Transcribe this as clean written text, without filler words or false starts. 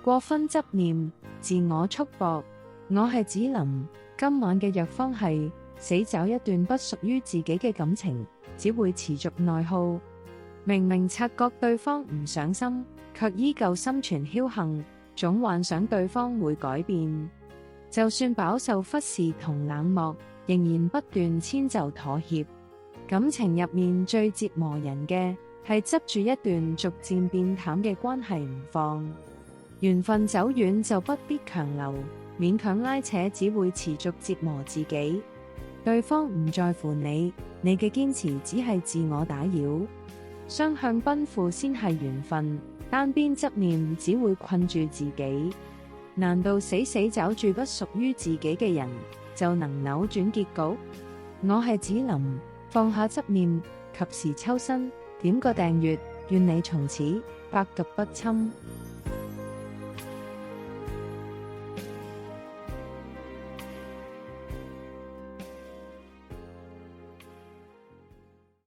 過分執念，自我束縛。我係子琳，今晚嘅藥方係死找一段不屬於自己嘅感情，只會持續內耗。明明察覺對方唔上心，卻依舊心存僥倖，總幻想對方會改變。就算飽受忽視同冷漠，仍然不斷遷就妥協。感情入面最折磨人嘅，係執住一段逐漸變淡嘅關係唔放。緣分走遠就不必強留，勉強拉扯只會持續折磨自己。對方唔在乎你，你嘅堅持只係自我打擾。雙向奔赴先係緣分，單邊執念只會困住自己。難道死死找住不屬於自己嘅人，就能扭轉結局？我係子琳，放下執念，及時抽身，點個訂閱，願你從此百毒不侵。